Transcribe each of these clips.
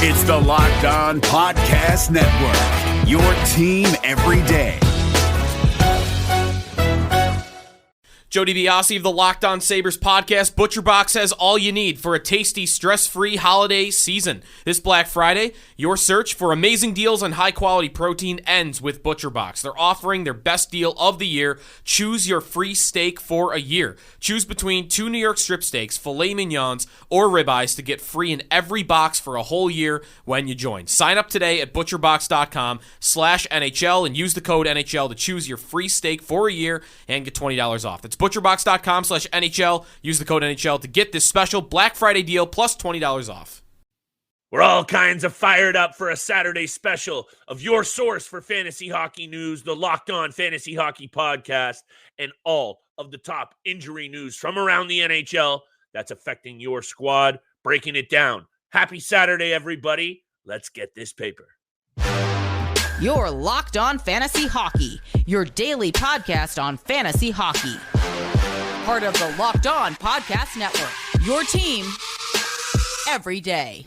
It's the Locked On Podcast Network, your team every day. Joe DiBiase of the Locked On Sabres podcast. ButcherBox has all you need for a tasty, stress-free holiday season. This Black Friday, your search for amazing deals on high-quality protein ends with ButcherBox. They're offering their best deal of the year. Choose your free steak for a year. Choose between 2 New York strip steaks, filet mignons, or ribeyes to get free in every box for a whole year when you join. Sign up today at butcherbox.com/NHL and use the code NHL to choose your free steak for a year and get $20 off. That's butcherbox.com/NHL. Use the code NHL to get this special Black Friday deal plus $20 off. We're all kinds of fired up for a Saturday special of your source for fantasy hockey news, the Locked On Fantasy Hockey Podcast, and all of the top injury news from around the NHL that's affecting your squad, breaking it down. Happy Saturday, everybody. Let's get this paper. You're Locked On Fantasy Hockey, your daily podcast on fantasy hockey. Part of the Locked On Podcast Network, your team every day.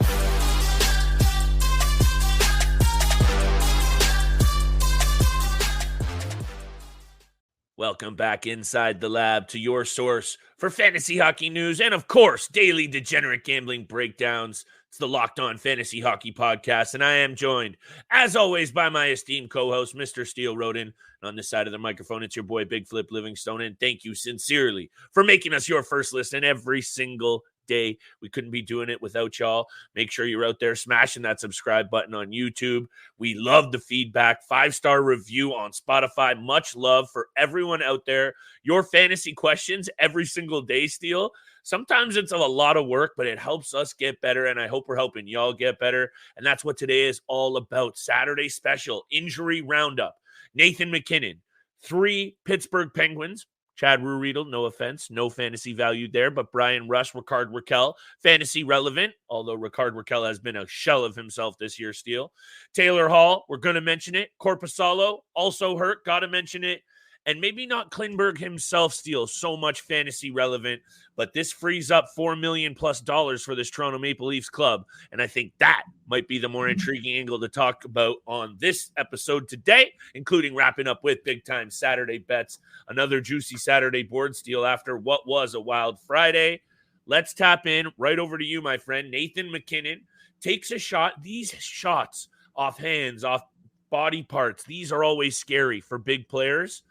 Welcome back inside the lab to your source for fantasy hockey news and, of course, daily degenerate gambling breakdowns. It's the Locked On Fantasy Hockey Podcast, and I am joined, as always, by my esteemed co-host, Mr. Steele Roden. And on this side of the microphone, it's your boy, Big Flip Livingstone, and thank you sincerely for making us your first listen every single day. We couldn't be doing it without y'all. Make sure you're out there smashing that subscribe button on YouTube. We love the feedback. 5-star review on Spotify. Much love for everyone out there. Your fantasy questions every single day, Steele. Sometimes it's a lot of work, but it helps us get better, and I hope we're helping y'all get better. And that's what today is all about. Saturday special, injury roundup. Nathan MacKinnon, 3 Pittsburgh Penguins. Chad Ruhwedel, no offense, no fantasy value there, but Bryan, Rickard, Rakell, fantasy relevant, although Rickard Rakell has been a shell of himself this year, Steele. Taylor Hall, we're going to mention it. Korpisalo, also hurt, got to mention it. And maybe not Klingberg himself, Steele, so much fantasy relevant, but this frees up $4 million+ for this Toronto Maple Leafs club. And I think that might be the more intriguing angle to talk about on this episode today, including wrapping up with big time Saturday bets, another juicy Saturday board, Steele, after what was a wild Friday. Let's tap in right over to you, my friend. Nathan MacKinnon takes a shot. These shots off hands, off body parts, these are always scary for big players.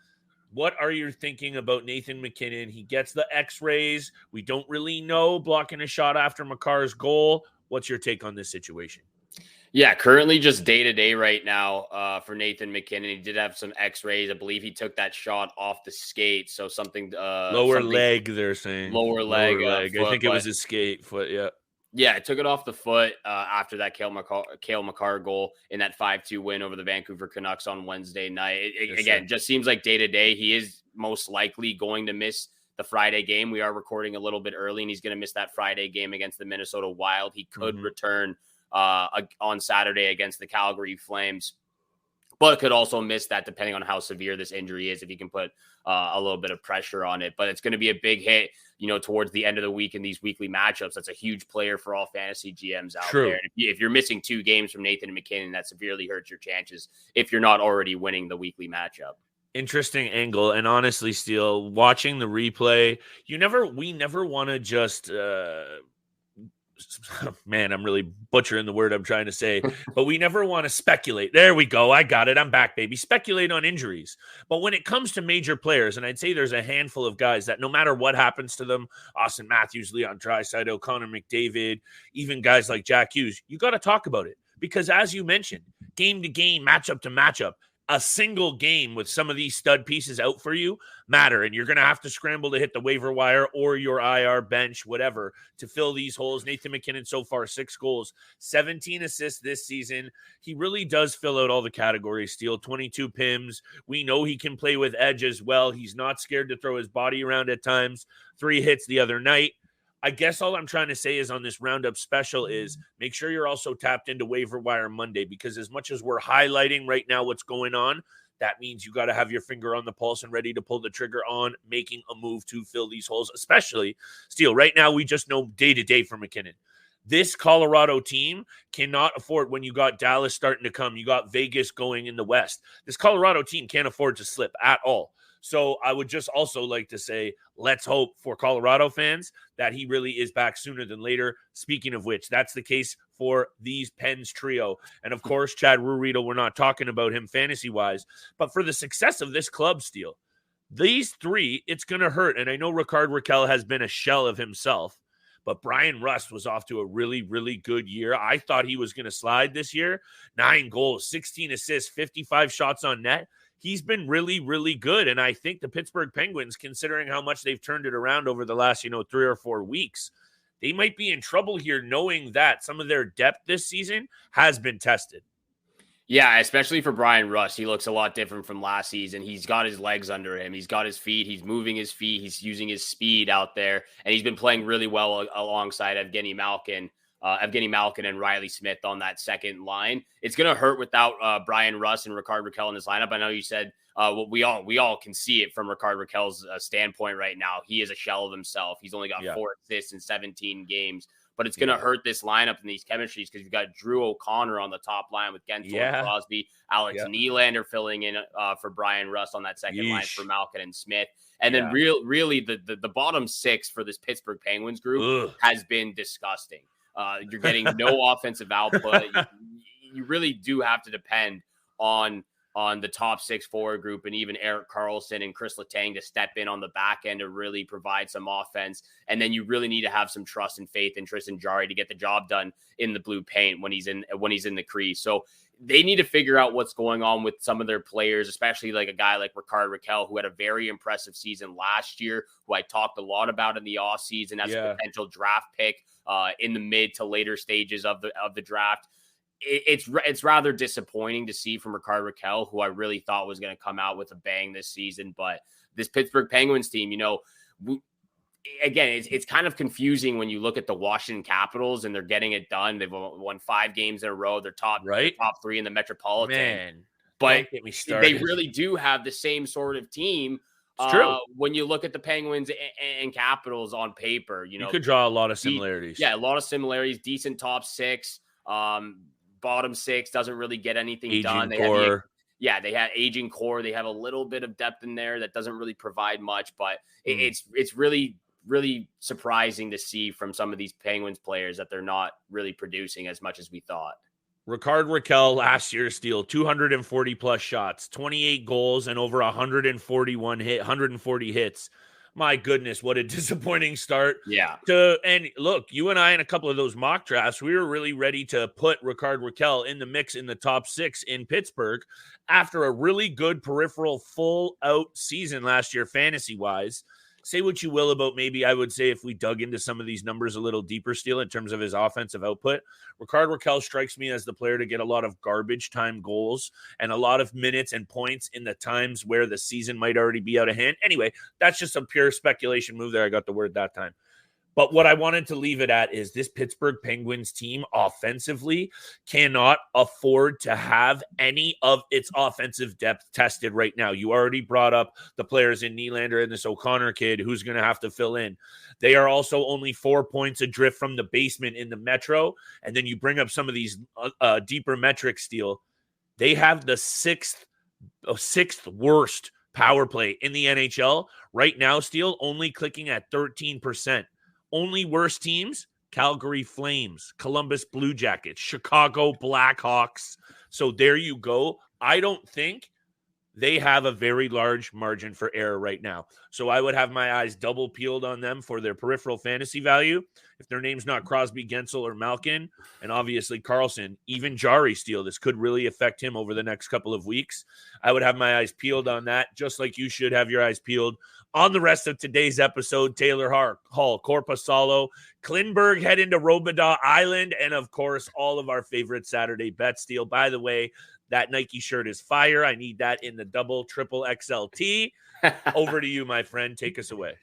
What are you thinking about Nathan MacKinnon? He gets the x-rays. We don't really know, blocking a shot after Makar's goal. What's your take on this situation? Yeah, currently just day-to-day right now for Nathan MacKinnon. He did have some x-rays. I believe he took that shot off the skate, so something... lower leg, they're saying. Lower leg. Foot, I think it was his skate foot, yeah. Yeah, it took it off the foot after that Cale Makar goal in that 5-2 win over the Vancouver Canucks on Wednesday night. Again, just seems like day-to-day. He is most likely going to miss the Friday game. We are recording a little bit early, and he's going to miss that Friday game against the Minnesota Wild. He could return on Saturday against the Calgary Flames, but could also miss that depending on how severe this injury is, if he can put a little bit of pressure on it. But it's going to be a big hit, towards the end of the week in these weekly matchups. That's a huge player for all fantasy GMs out there. And if you're missing 2 games from Nathan MacKinnon, that severely hurts your chances if you're not already winning the weekly matchup. Interesting angle. And honestly, Steele, watching the replay, we never want to just... man, I'm really butchering the word I'm trying to say, but we never want to speculate. There we go. I got it. I'm back, baby. Speculate on injuries. But when it comes to major players, and I'd say there's a handful of guys that no matter what happens to them, Austin Matthews, Leon Draisaitl, Connor McDavid, even guys like Jack Hughes, you got to talk about it. Because as you mentioned, game to game, matchup to matchup, a single game with some of these stud pieces out for you matter. And you're going to have to scramble to hit the waiver wire or your IR bench, whatever, to fill these holes. Nathan MacKinnon so far, 6 goals, 17 assists this season. He really does fill out all the categories, Steele. 22 PIMs. We know he can play with edge as well. He's not scared to throw his body around at times. 3 hits the other night. I guess all I'm trying to say is on this roundup special is make sure you're also tapped into waiver wire Monday, because as much as we're highlighting right now what's going on, that means you got to have your finger on the pulse and ready to pull the trigger on making a move to fill these holes, especially Steele. Right now, we just know day to day for MacKinnon. This Colorado team cannot afford, when you got Dallas starting to come, you got Vegas going in the West. This Colorado team can't afford to slip at all. So I would just also like to say, let's hope for Colorado fans that he really is back sooner than later. Speaking of which, that's the case for these Pens trio. And of course, Chad Ruhwedel, we're not talking about him fantasy-wise, but for the success of this club, Steele, these three, it's going to hurt. And I know Rickard Rakell has been a shell of himself, but Bryan Rust was off to a really, really good year. I thought he was going to slide this year. 9 goals, 16 assists, 55 shots on net. He's been really, really good. And I think the Pittsburgh Penguins, considering how much they've turned it around over the last, 3 or 4 weeks, they might be in trouble here knowing that some of their depth this season has been tested. Yeah, especially for Bryan Rust. He looks a lot different from last season. He's got his legs under him. He's got his feet. He's moving his feet. He's using his speed out there. And he's been playing really well alongside Evgeny Malkin and Riley Smith on that second line. It's going to hurt without Bryan Rust and Rickard Rakell in this lineup. I know you said we all can see it from Rickard Rakell's standpoint right now. He is a shell of himself. He's only got 4 assists in 17 games. But it's going to hurt this lineup and these chemistries because you've got Drew O'Connor on the top line with Gensel and Crosby, Alex Nylander filling in for Bryan Rust on that second line for Malkin and Smith. And then really the bottom 6 for this Pittsburgh Penguins group has been disgusting. You're getting no offensive output. You really do have to depend on the top 6 forward group and even Erik Karlsson and Chris Letang to step in on the back end to really provide some offense. And then you really need to have some trust and faith in Tristan Jarry to get the job done in the blue paint when he's in the crease. So they need to figure out what's going on with some of their players, especially like a guy like Rickard Rakell, who had a very impressive season last year, who I talked a lot about in the offseason as a potential draft pick in the mid to later stages of the draft. It's rather disappointing to see from Rickard Rakell, who I really thought was going to come out with a bang this season. But this Pittsburgh Penguins team, again, it's kind of confusing when you look at the Washington Capitals and they're getting it done. They've won 5 games in a row. They're top 3 in the Metropolitan. Man, but they really do have the same sort of team. It's true. When you look at the Penguins and Capitals on paper, you could draw a lot of similarities. A lot of similarities. Decent top 6. Bottom 6 doesn't really get anything done. They had aging core. They have a little bit of depth in there that doesn't really provide much, but it's really, really surprising to see from some of these Penguins players that they're not really producing as much as we thought. Rickard Rakell last year, Steele, 240 plus shots, 28 goals, and over 140 hits. My goodness, what a disappointing start. Yeah. And look, you and I in a couple of those mock drafts, we were really ready to put Rickard Rakell in the mix in the top 6 in Pittsburgh after a really good peripheral full out season last year, fantasy-wise. Say what you will about maybe I would say if we dug into some of these numbers a little deeper, Steele, in terms of his offensive output, Rickard Rakell strikes me as the player to get a lot of garbage time goals and a lot of minutes and points in the times where the season might already be out of hand. Anyway, that's just a pure speculation move there. I got the word that time. But what I wanted to leave it at is this Pittsburgh Penguins team offensively cannot afford to have any of its offensive depth tested right now. You already brought up the players in Nylander and this O'Connor kid who's going to have to fill in. They are also only 4 points adrift from the basement in the Metro. And then you bring up some of these deeper metrics, Steele. They have the sixth worst power play in the NHL right now, Steele, only clicking at 13%. Only worst teams, Calgary Flames, Columbus Blue Jackets, Chicago Blackhawks. So there you go. I don't think they have a very large margin for error right now. So I would have my eyes double peeled on them for their peripheral fantasy value. If their name's not Crosby, Gensel, or Malkin, and obviously Karlsson, even Jarry, Steele, this could really affect him over the next couple of weeks. I would have my eyes peeled on that, just like you should have your eyes peeled on the rest of today's episode. Taylor Hall, Korpisalo, Klingberg head into Robidas Island, and of course, all of our favorite Saturday bets. Steele, by the way, that Nike shirt is fire. I need that in the double, triple XLT. Over to you, my friend. Take us away.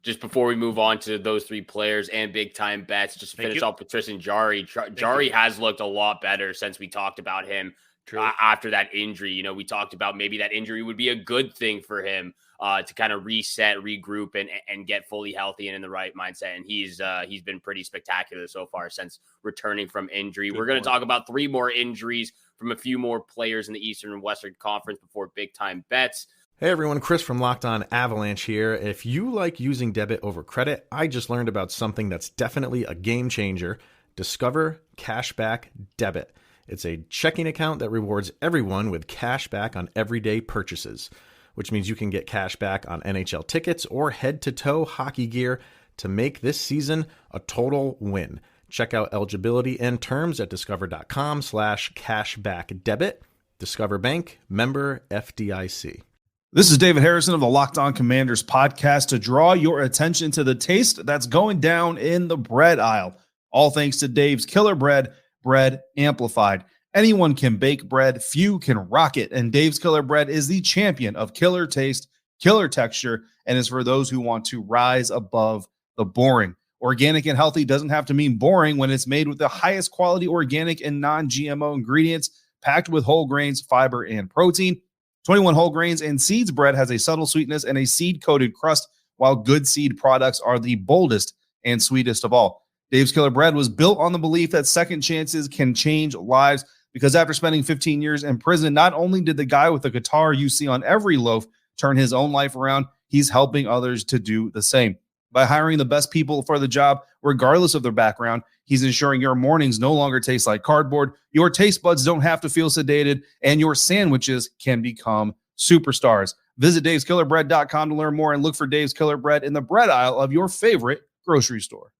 Just before we move on to those 3 players and big time bets, just to finish off with Tristan Jarry. Jarry has looked a lot better since we talked about him after that injury. We talked about maybe that injury would be a good thing for him. to kind of reset, regroup, and get fully healthy and in the right mindset. And he's been pretty spectacular so far since returning from injury. We're going to talk about 3 more injuries from a few more players in the Eastern and Western Conference before big time bets. Hey everyone, Chris from Locked On Avalanche here. If you like using debit over credit, I just learned about something that's definitely a game changer. Discover Cashback Debit. It's a checking account that rewards everyone with cash back on everyday purchases, which means you can get cash back on NHL tickets or head-to-toe hockey gear to make this season a total win. Check out eligibility and terms at discover.com/cashbackdebit. Discover Bank, member FDIC. This is David Harrison of the Locked On Commanders podcast to draw your attention to the taste that's going down in the bread aisle. All thanks to Dave's Killer Bread, bread amplified. Anyone can bake bread, few can rock it, and Dave's Killer Bread is the champion of killer taste, killer texture, and is for those who want to rise above the boring. Organic and healthy doesn't have to mean boring when it's made with the highest quality organic and non-GMO ingredients, packed with whole grains, fiber, and protein. 21 whole grains and seeds bread has a subtle sweetness and a seed-coated crust, while good seed products are the boldest and sweetest of all. Dave's Killer Bread was built on the belief that second chances can change lives, because after spending 15 years in prison, not only did the guy with the guitar you see on every loaf turn his own life around, he's helping others to do the same. By hiring the best people for the job, regardless of their background, he's ensuring your mornings no longer taste like cardboard, your taste buds don't have to feel sedated, and your sandwiches can become superstars. Visit daveskillerbread.com to learn more and look for Dave's Killer Bread in the bread aisle of your favorite grocery store.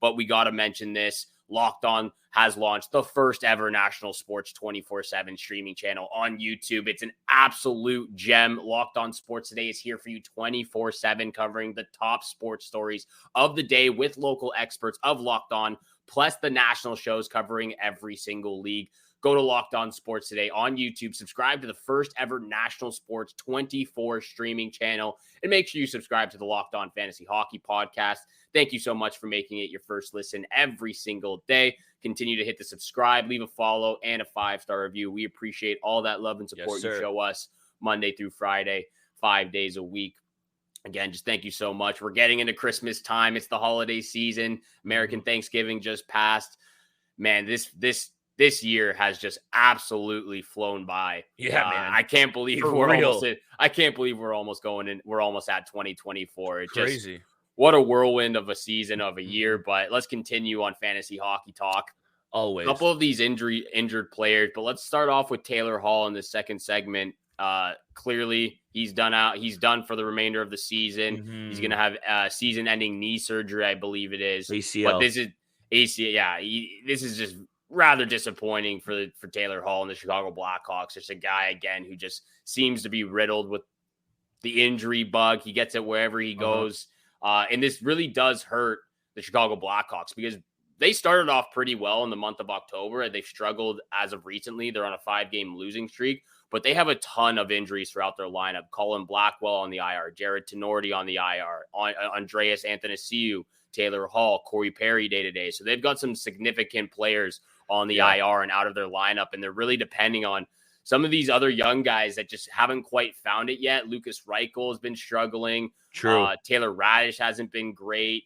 But we got to mention this. Locked On has launched the first ever national sports 24/7 streaming channel on YouTube. It's an absolute gem. Locked On Sports Today is here for you 24/7, covering the top sports stories of the day with local experts of Locked On, plus the national shows covering every single league. Go to Locked On Sports Today on YouTube. Subscribe to the first ever national sports 24 streaming channel. And make sure you subscribe to the Locked On Fantasy Hockey podcast. Thank you so much for making it your first listen every single day. Continue to hit the subscribe, leave a follow, and a 5-star review. We appreciate all that love and support you show us Monday through Friday, 5 days a week. Again, just thank you so much. We're getting into Christmas time. It's the holiday season. American Thanksgiving just passed. Man, this year has just absolutely flown by. Yeah, man. I can't believe I can't believe we're almost going in. We're almost at 2024. It's crazy. What a whirlwind of a season, of a year. But let's continue on fantasy hockey talk. Always. A couple of these injured players, but let's start off with Taylor Hall in the second segment. Clearly he's done for the remainder of the season. Mm-hmm. He's going to have season-ending knee surgery, I believe it is. ACL. But this is ACL. Yeah, this is just rather disappointing for Taylor Hall and the Chicago Blackhawks. Just a guy, again, who just seems to be riddled with the injury bug. He gets it wherever he goes. And this really does hurt the Chicago Blackhawks, because they started off pretty well in the month of October, and they've struggled as of recently. They're on a 5-game losing streak, but they have a ton of injuries throughout their lineup. Colin Blackwell on the IR, Jared Tenorti on the IR, Andreas Athanasiou, Taylor Hall, Corey Perry day-to-day. So they've got some significant players on the IR and out of their lineup, and they're really depending on some of these other young guys that just haven't quite found it yet. Lucas Reichel has been struggling. True. Taylor Radish hasn't been great.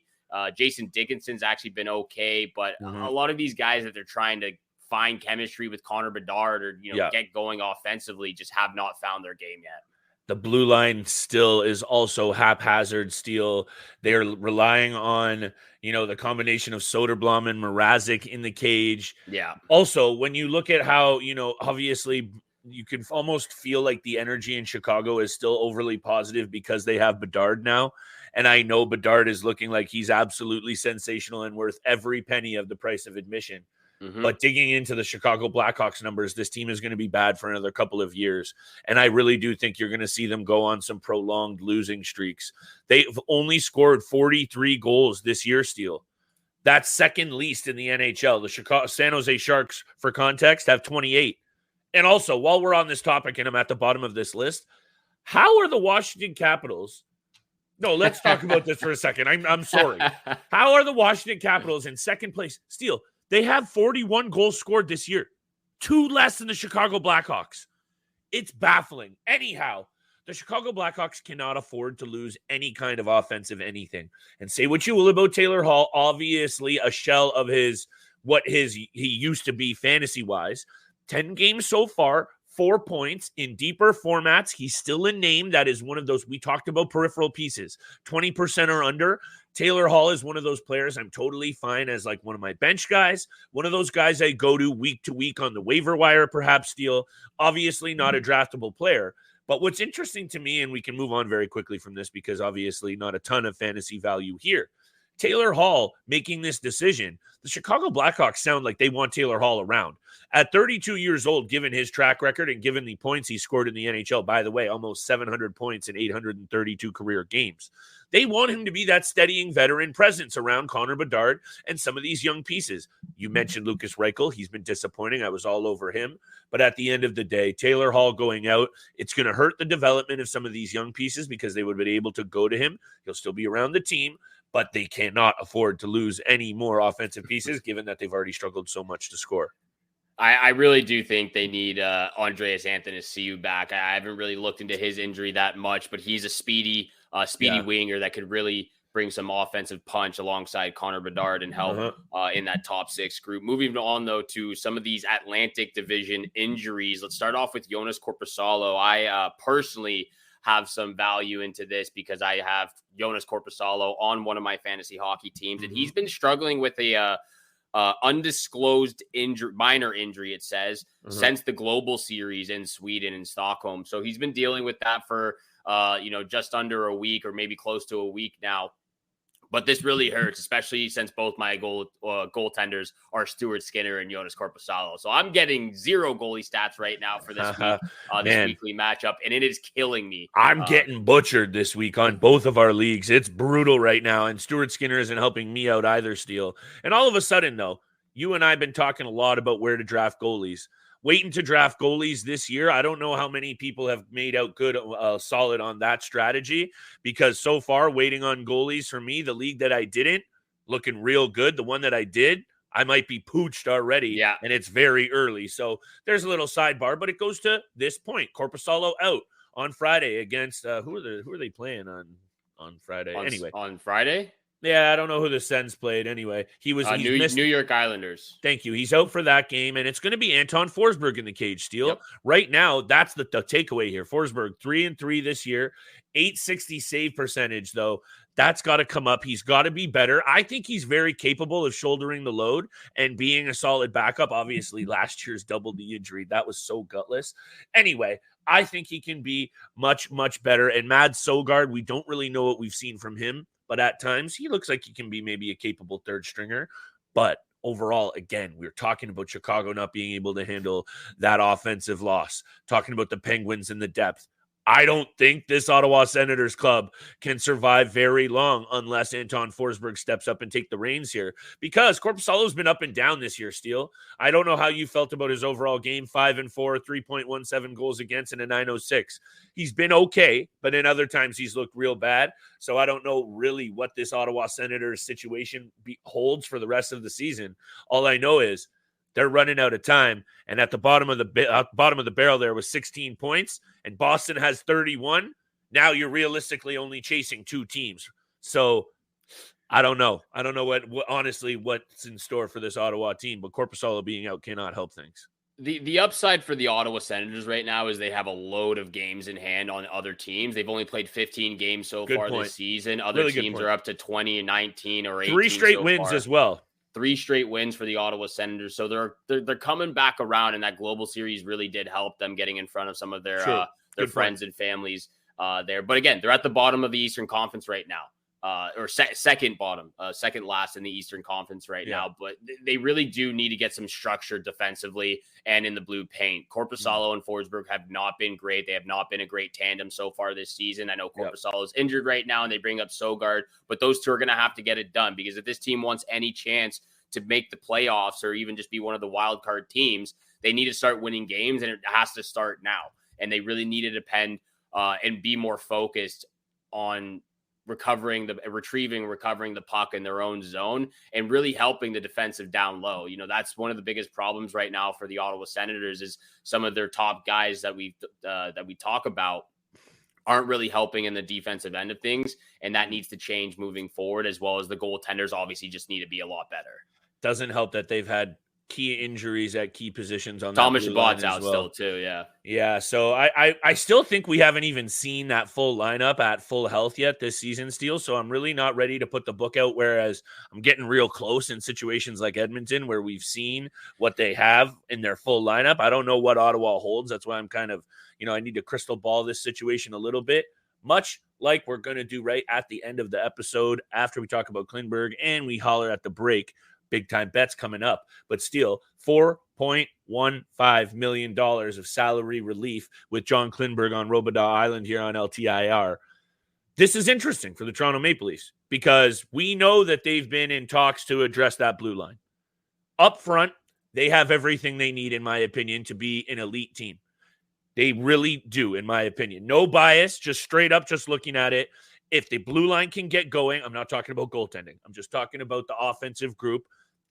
Jason Dickinson's actually been okay, but a lot of these guys that they're trying to find chemistry with Connor Bedard or get going offensively just have not found their game yet. The blue line still is also haphazard. Still, they're relying on the combination of Soderblom and Mrazek in the cage. Yeah. Also, when you look at how obviously you can almost feel like the energy in Chicago is still overly positive because they have Bedard now. And I know Bedard is looking like he's absolutely sensational and worth every penny of the price of admission. Mm-hmm. But digging into the Chicago Blackhawks numbers, this team is going to be bad for another couple of years. And I really do think you're going to see them go on some prolonged losing streaks. They've only scored 43 goals this year, Steele. That's second least in the NHL. The San Jose Sharks, for context, have 28. And also, while we're on this topic and I'm at the bottom of this list, how are the Washington Capitals? No, let's talk about this for a second. I'm sorry. How are the Washington Capitals in second place? Steele, they have 41 goals scored this year, 2 less than the Chicago Blackhawks. It's baffling. Anyhow, The Chicago Blackhawks cannot afford to lose any kind of offensive anything. And say what you will about Taylor Hall, obviously a shell of he used to be fantasy-wise. 10 games so far, 4 points in deeper formats. He's still a name that is one of those, we talked about peripheral pieces, 20% or under. Taylor Hall is one of those players I'm totally fine as like one of my bench guys, one of those guys I go to week on the waiver wire, perhaps steal. Obviously not a draftable player. But what's interesting to me, and we can move on very quickly from this because obviously not a ton of fantasy value here. Taylor Hall making this decision, the Chicago Blackhawks sound like they want Taylor Hall around. At 32 years old, given his track record and given the points he scored in the NHL, by the way, almost 700 points in 832 career games, they want him to be that steadying veteran presence around Connor Bedard and some of these young pieces. You mentioned Lucas Rakell. He's been disappointing. I was all over him. But at the end of the day, Taylor Hall going out, it's going to hurt the development of some of these young pieces because they would have been able to go to him. He'll still be around the team, but they cannot afford to lose any more offensive pieces given that they've already struggled so much to score. I really do think they need Andreas Athanasiou back. I haven't really looked into his injury that much, but he's a speedy winger that could really bring some offensive punch alongside Connor Bedard and help in that top six group. Moving on, though, to some of these Atlantic Division injuries. Let's start off with Jooonas Korpisalo. I personally have some value into this because I have Jooonas Korpisalo on one of my fantasy hockey teams, and he's been struggling with a undisclosed minor injury, it says, since the Global Series in Sweden and Stockholm. So he's been dealing with that for, just under a week or maybe close to a week now. But this really hurts, especially since both my goaltenders are Stuart Skinner and Jooonas Korpisalo. So I'm getting 0 goalie stats right now for this week, this weekly matchup, and it is killing me. I'm getting butchered this week on both of our leagues. It's brutal right now, and Stuart Skinner isn't helping me out either, Steele. And all of a sudden, though, you and I have been talking a lot about where to draft goalies. Waiting to draft goalies this year. I don't know how many people have made out good, solid on that strategy because so far waiting on goalies for me, the league that I didn't, looking real good. The one that I did, I might be pooched already, and it's very early. So there's a little sidebar, but it goes to this point. Korpisalo out on Friday against who are they playing on Friday? On Friday. Yeah, I don't know who the Sens played. Anyway, he missed New York Islanders. Thank you. He's out for that game, and it's going to be Anton Forsberg in the cage, Steele. Yep. Right now, that's the takeaway here. Forsberg, 3-3 this year, .860 save percentage, though. That's got to come up. He's got to be better. I think he's very capable of shouldering the load and being a solid backup. Obviously, last year's double the injury. That was so gutless. Anyway, I think he can be much, much better. And Mads Søgaard, we don't really know what we've seen from him. But at times, he looks like he can be maybe a capable third stringer. But overall, again, we're talking about Chicago not being able to handle that offensive loss. Talking about the Penguins and the depth. I don't think this Ottawa Senators club can survive very long unless Anton Forsberg steps up and take the reins here. Because Korpisalo's been up and down this year, Steele. I don't know how you felt about his overall game. 5-4, 3.17 goals against and a .906. He's been okay, but in other times he's looked real bad. So I don't know really what this Ottawa Senators situation holds for the rest of the season. All I know is they're running out of time, and at the bottom of the barrel there was 16 points, and Boston has 31. Now you're realistically only chasing 2 teams. So I don't know. I don't know honestly what's in store for this Ottawa team, but Korpisalo being out cannot help things. The upside for the Ottawa Senators right now is they have a load of games in hand on other teams. They've only played 15 games so far this season. Other really teams are up to 20 and 19 or 18. 3 straight wins as well. 3 straight wins for the Ottawa Senators. So they're coming back around, and that Global Series really did help them getting in front of some of their friends and families there. But again, they're at the bottom of the Eastern Conference right now. Second last in the Eastern Conference right now. But they really do need to get some structure defensively and in the blue paint. Korpisalo and Forsberg have not been great. They have not been a great tandem so far this season. I know Korpisalo is injured right now, and they bring up Søgaard, but those two are going to have to get it done because if this team wants any chance to make the playoffs or even just be one of the wild card teams, they need to start winning games, and it has to start now. And they really need to depend and be more focused on recovering the puck in their own zone and really helping the defensive down low. You know, that's one of the biggest problems right now for the Ottawa Senators is some of their top guys that we talk about aren't really helping in the defensive end of things. And that needs to change moving forward, as well as the goaltenders obviously just need to be a lot better. Doesn't help that they've had key injuries at key positions on Thomas that blue line Chabot's as out well. still too, yeah. Yeah, so I still think we haven't even seen that full lineup at full health yet this season, Steele. So I'm really not ready to put the book out, whereas I'm getting real close in situations like Edmonton where we've seen what they have in their full lineup. I don't know what Ottawa holds. That's why I'm kind of, I need to crystal ball this situation a little bit, much like we're going to do right at the end of the episode after we talk about Klingberg and we holler at the break. Big time bets coming up, but still $4.15 million of salary relief with John Klingberg on Robidas Island here on LTIR. This is interesting for the Toronto Maple Leafs because we know that they've been in talks to address that blue line. Up front, they have everything they need, in my opinion, to be an elite team. They really do, in my opinion. No bias, just straight up, just looking at it. If the blue line can get going, I'm not talking about goaltending. I'm just talking about the offensive group.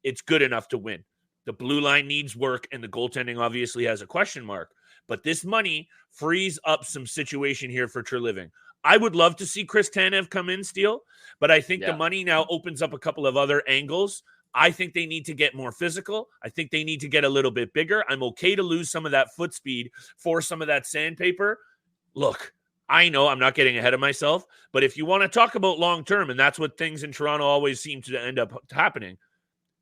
It's good enough to win. The blue line needs work, and the goaltending obviously has a question mark. But this money frees up some situation here for Treliving. I would love to see Chris Tanev come in, Steele, but I think the money now opens up a couple of other angles. I think they need to get more physical. I think they need to get a little bit bigger. I'm okay to lose some of that foot speed for some of that sandpaper. Look, I know I'm not getting ahead of myself, but if you want to talk about long-term, and that's what things in Toronto always seem to end up happening,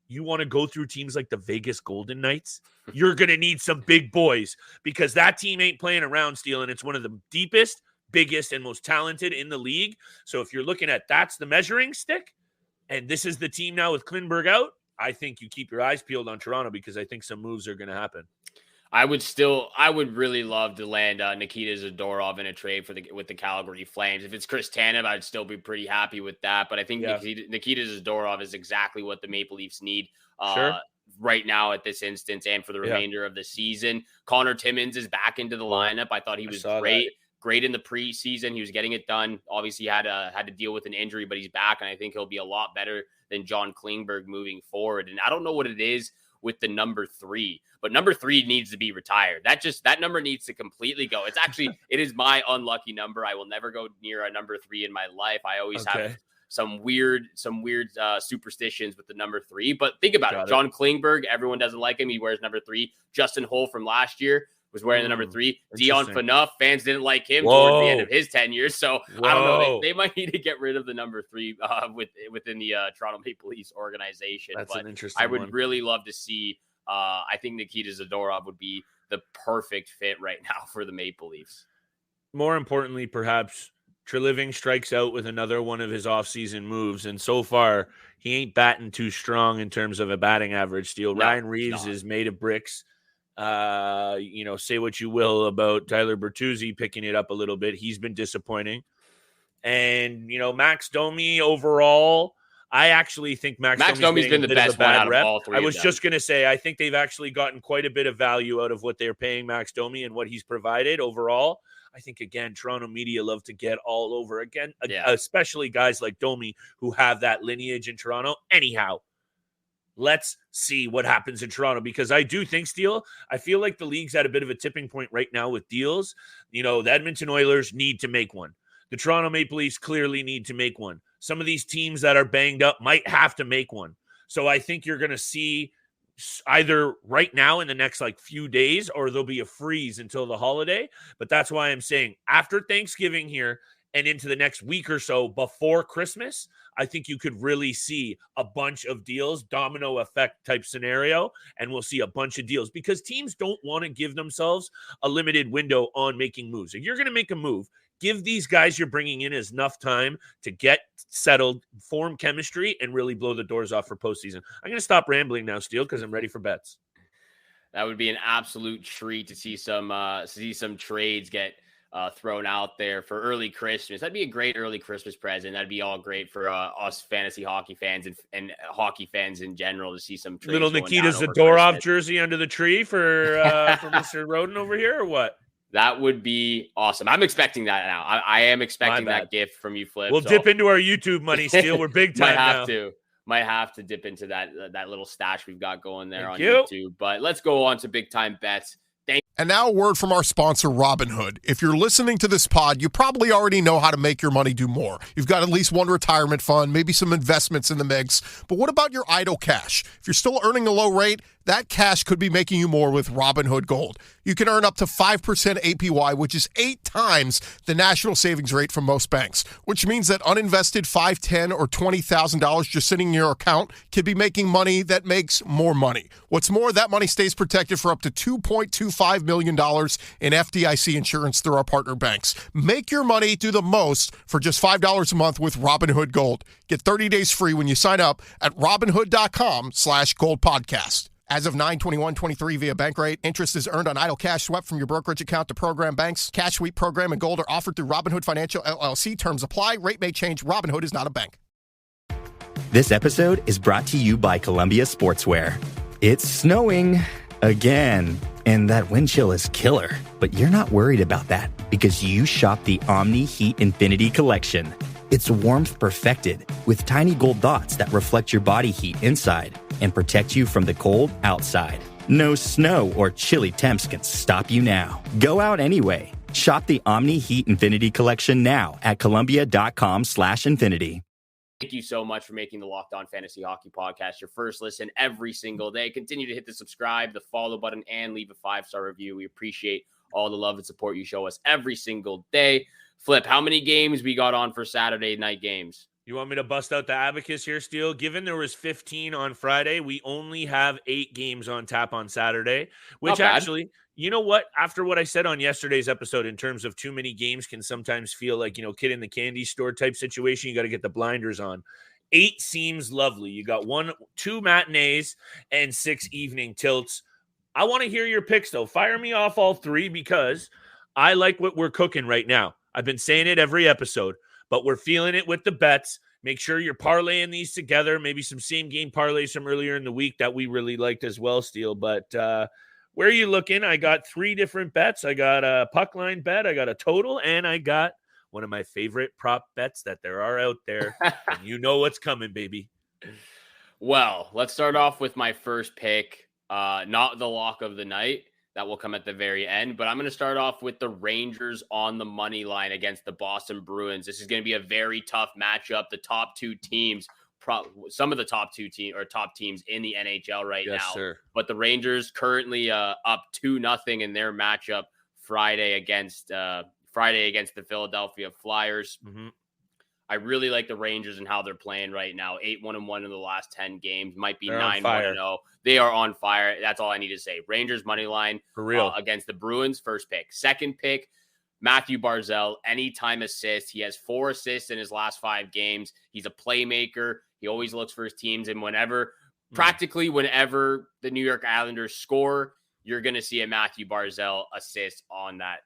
you want to go through teams like the Vegas Golden Knights, you're going to need some big boys because that team ain't playing around, Steele, and it's one of the deepest, biggest, and most talented in the league. So if you're looking at that's the measuring stick, and this is the team now with Klingberg out, I think you keep your eyes peeled on Toronto because I think some moves are going to happen. I would really love to land Nikita Zadorov in a trade with the Calgary Flames. If it's Chris Tanev, I'd still be pretty happy with that. But I think Nikita Zadorov is exactly what the Maple Leafs need right now at this instance and for the remainder of the season. Connor Timmins is back into the lineup. I thought he was great in the preseason. He was getting it done. Obviously had to deal with an injury, but he's back, and I think he'll be a lot better than John Klingberg moving forward. And I don't know what it is with the number 3, but number 3 needs to be retired. That number needs to completely go. It is my unlucky number. I will never go near a number 3 in my life. I always have some weird superstitions with the number 3, but think about it. John Klingberg, everyone doesn't like him. He wears number 3. Justin Holl from last year was wearing the number 3. Dion Phaneuf, fans didn't like him towards the end of his tenure. So I don't know. They might need to get rid of the number 3 within the Toronto Maple Leafs organization. That's an interesting I would one. really love to see. I think Nikita Zadorov would be the perfect fit right now for the Maple Leafs. More importantly, perhaps, Treliving strikes out with another one of his offseason moves, and so far, he ain't batting too strong in terms of a batting average, Steele. No, Ryan Reeves is made of bricks. Say what you will about Tyler Bertuzzi picking it up a little bit. He's been disappointing. And, Max Domi overall, I actually think Max Domi's been the best one out of all 3 I was of them. just going to say, I think they've actually gotten quite a bit of value out of what they're paying Max Domi and what he's provided overall. I think, again, Toronto media love to get all over again, especially guys like Domi who have that lineage in Toronto. Anyhow, let's see what happens in Toronto because I do think, Steele, I feel like the league's at a bit of a tipping point right now with deals. The Edmonton Oilers need to make one. The Toronto Maple Leafs clearly need to make one. Some of these teams that are banged up might have to make one. So I think you're going to see either right now in the next few days or there'll be a freeze until the holiday. But that's why I'm saying after Thanksgiving here and into the next week or so before Christmas, I think you could really see a bunch of deals, domino effect type scenario, and we'll see a bunch of deals because teams don't want to give themselves a limited window on making moves. If you're going to make a move, give these guys you're bringing in enough time to get settled, form chemistry, and really blow the doors off for postseason. I'm going to stop rambling now, Steele, because I'm ready for bets. That would be an absolute treat to see some trades get thrown out there for early Christmas. That'd be a great early Christmas present. That'd be all great for us fantasy hockey fans and hockey fans in general to see some trades. Little Nikita Zadorov jersey under the tree for Mr. Roden over here, or what? That would be awesome. I'm expecting that now. I am expecting that gift from you, Flip. We'll dip into our YouTube money, Steele. We're big time Might have to dip into that little stash we've got going there on YouTube. But let's go on to big time bets. And now a word from our sponsor, Robinhood. If you're listening to this pod, you probably already know how to make your money do more. You've got at least one retirement fund, maybe some investments in the mix. But what about your idle cash? If you're still earning a low rate, that cash could be making you more with Robinhood Gold. You can earn up to 5% APY, which is 8 times the national savings rate from most banks, which means that uninvested $5,000, $10,000, or $20,000 just sitting in your account could be making money that makes more money. What's more, that money stays protected for up to $2.25 million in FDIC insurance through our partner banks. Make your money do the most for just $5 a month with Robinhood Gold. Get 30 days free when you sign up at robinhood.com/goldpodcast. As of 9/21/23 via Bankrate, interest is earned on idle cash swept from your brokerage account to program banks. Cash sweep program and gold are offered through Robinhood Financial LLC. Terms apply. Rate may change. Robinhood is not a bank. This episode is brought to you by Columbia Sportswear. It's snowing again, and that wind chill is killer. But you're not worried about that because you shop the Omni Heat Infinity Collection. It's warmth perfected with tiny gold dots that reflect your body heat inside and protect you from the cold outside. No snow or chilly temps can stop you now. Go out anyway. Shop the Omni Heat Infinity Collection now at Columbia.com/infinity. Thank you so much for making the Locked On Fantasy Hockey Podcast your first listen every single day. Continue to hit the subscribe, the follow button, and leave a 5-star review. We appreciate all the love and support you show us every single day. Flip, how many games we got on for Saturday night games? You want me to bust out the abacus here, Steele? Given there was 15 on Friday, we only have 8 games on tap on Saturday, which actually, you know what? After what I said on yesterday's episode in terms of too many games can sometimes feel like, kid in the candy store type situation. You got to get the blinders on. 8 seems lovely. You got 2 matinees and 6 evening tilts. I want to hear your picks, though. Fire me off all 3 because I like what we're cooking right now. I've been saying it every episode, but we're feeling it with the bets. Make sure you're parlaying these together. Maybe some same game parlays from earlier in the week that we really liked as well, Steele. But where are you looking? I got 3 different bets. I got a puck line bet, I got a total, and I got one of my favorite prop bets that there are out there. And you know what's coming, baby. Well, let's start off with my first pick. Not the lock of the night. That will come at the very end. But I'm going to start off with the Rangers on the money line against the Boston Bruins. This is going to be a very tough matchup. The top 2 teams, some of the top teams in the NHL right now. Sir. But the Rangers currently up 2-0 in their matchup Friday against the Philadelphia Flyers. Mm-hmm. I really like the Rangers and how they're playing right now. 8-1-1 in the last 10 games. Might be 9-1-0. They are on fire. That's all I need to say. Rangers money line for real against the Bruins. First pick. Second pick, Matthew Barzal. Anytime assist. He has 4 assists in his last 5 games. He's a playmaker. He always looks for his teams. And practically whenever the New York Islanders score, you're going to see a Matthew Barzal assist on that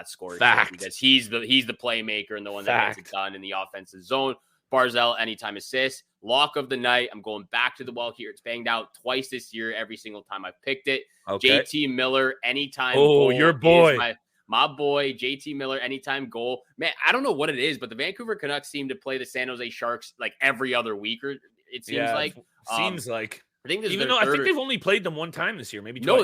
score. Fact. Because he's the playmaker and the one that gets it done in the offensive zone. Barzal, anytime assist. Lock of the night. I'm going back to the well here. It's banged out twice this year, every single time I've picked it. Okay. JT Miller, anytime goal. Oh, your boy. My boy, JT Miller, anytime goal. Man, I don't know what it is, but the Vancouver Canucks seem to play the San Jose Sharks like every other week, or it seems like. Seems like. I think I think they've only played them 1 time this year, maybe twice. No,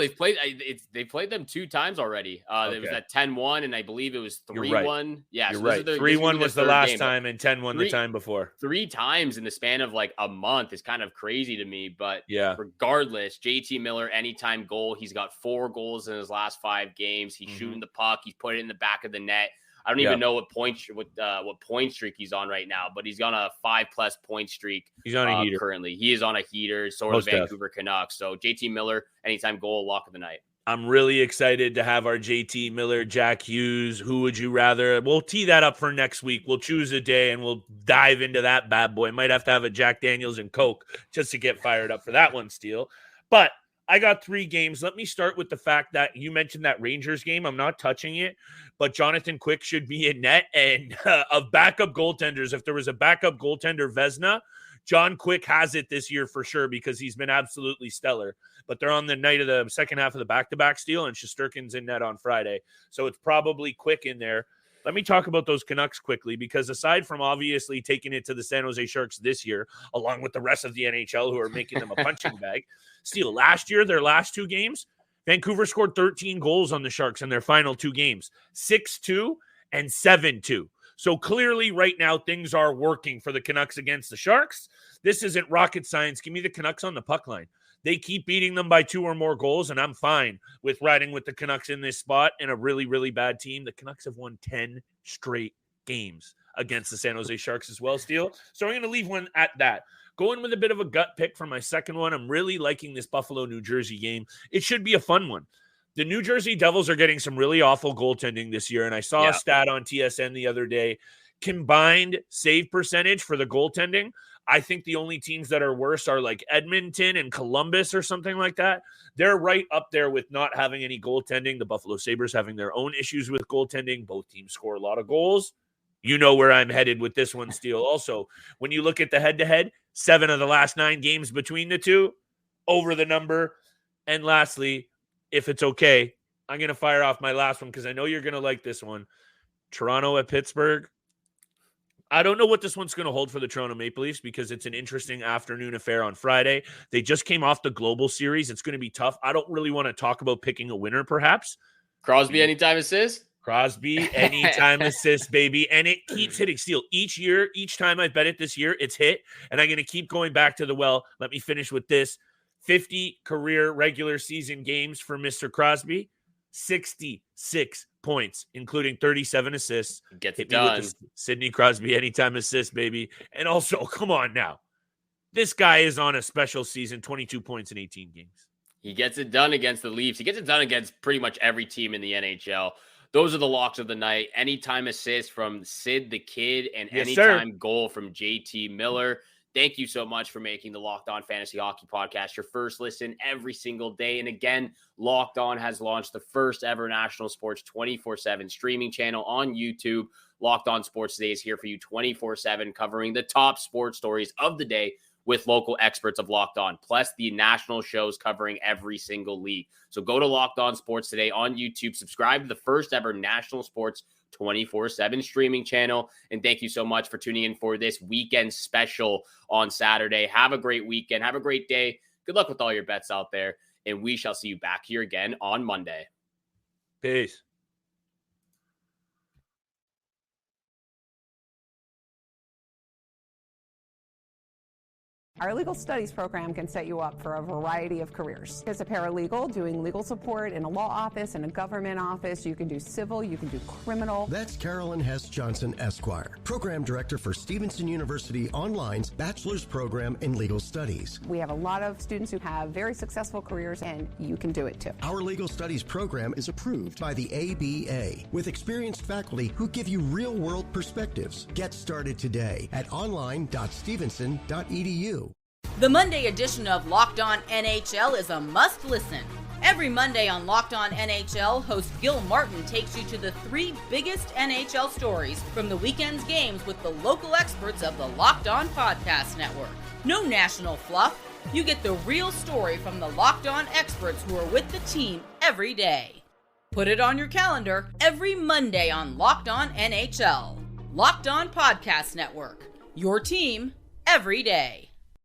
they've played them 2 times already. It was at 10-1, and I believe it was 3-1. Right. Yeah, you're right. 3-1 was the last time, and 10-1 the time before. 3 times in the span of like a month is kind of crazy to me. But regardless, JT Miller, anytime goal. He's got 4 goals in his last 5 games. He's shooting the puck. He's put it in the back of the net. I don't even know what point streak he's on right now, but he's on a 5+ point streak. He's on a heater currently. He is on a heater. So are the Vancouver Canucks. So JT Miller, anytime goal, lock of the night. I'm really excited to have our JT Miller, Jack Hughes. Who would you rather? We'll tee that up for next week. We'll choose a day and we'll dive into that bad boy. Might have to have a Jack Daniels and Coke just to get fired up for that one, Steele. But I got 3 games. Let me start with the fact that you mentioned that Rangers game. I'm not touching it, but Jonathan Quick should be in net. And of backup goaltenders, if there was a backup goaltender, Vezina, John Quick has it this year for sure because he's been absolutely stellar. But they're on the night of the second half of the back-to-back Steele, and Shesterkin's in net on Friday. So it's probably Quick in there. Let me talk about those Canucks quickly, because aside from obviously taking it to the San Jose Sharks this year, along with the rest of the NHL who are making them a punching bag, Steele, last year, their last 2 games, Vancouver scored 13 goals on the Sharks in their final 2 games, 6-2 and 7-2. So clearly right now things are working for the Canucks against the Sharks. This isn't rocket science. Give me the Canucks on the puck line. They keep beating them by 2 or more goals, and I'm fine with riding with the Canucks in this spot in a really, really bad team. The Canucks have won 10 straight games against the San Jose Sharks as well, Steele. So I'm going to leave one at that. Going with a bit of a gut pick for my second one, I'm really liking this Buffalo-New Jersey game. It should be a fun one. The New Jersey Devils are getting some really awful goaltending this year, and I saw a stat on TSN the other day. Combined save percentage for the goaltending, I think the only teams that are worse are like Edmonton and Columbus or something like that. They're right up there with not having any goaltending. The Buffalo Sabres having their own issues with goaltending. Both teams score a lot of goals. You know where I'm headed with this one, Steele. Also, when you look at the head-to-head, 7 of the last 9 games between the two, over the number. And lastly, if it's okay, I'm going to fire off my last one because I know you're going to like this one. Toronto at Pittsburgh. I don't know what this one's going to hold for the Toronto Maple Leafs because it's an interesting afternoon affair on Friday. They just came off the Global Series. It's going to be tough. I don't really want to talk about picking a winner, perhaps. Crosby anytime assist? Crosby anytime assist, baby. And it keeps hitting. Steele, each year, each time I bet it this year, it's hit. And I'm going to keep going back to the well. Let me finish with this. 50 career regular season games for Mr. Crosby. 66 points, including 37 assists. Gets it Hit me done. with the Sidney Crosby anytime assist, baby. And also, come on now. This guy is on a special season, 22 points in 18 games. He gets it done against the Leafs. He gets it done against pretty much every team in the NHL. Those are the locks of the night. Anytime assist from Sid the Kid and anytime goal from JT Miller. Thank you so much for making the Locked On Fantasy Hockey Podcast your first listen every single day. And again, Locked On has launched the first ever national sports 24/7 streaming channel on YouTube. Locked On Sports Today is here for you 24/7, covering the top sports stories of the day with local experts of Locked On, plus the national shows covering every single league. So go to Locked On Sports Today on YouTube, subscribe to the first ever national sports 24/7 streaming channel. And thank you so much for tuning in for this weekend special on Saturday. Have a great weekend. Have a great day. Good luck with all your bets out there. And we shall see you back here again on Monday. Peace. Our legal studies program can set you up for a variety of careers. As a paralegal, doing legal support in a law office, in a government office, you can do civil, you can do criminal. That's Carolyn Hess Johnson, Esquire, Program Director for Stevenson University Online's Bachelor's Program in Legal Studies. We have a lot of students who have very successful careers, and you can do it too. Our legal studies program is approved by the ABA with experienced faculty who give you real-world perspectives. Get started today at online.stevenson.edu. The Monday edition of Locked On NHL is a must-listen. Every Monday on Locked On NHL, host Gil Martin takes you to the 3 biggest NHL stories from the weekend's games with the local experts of the Locked On Podcast Network. No national fluff. You get the real story from the Locked On experts who are with the team every day. Put it on your calendar every Monday on Locked On NHL. Locked On Podcast Network. Your team every day.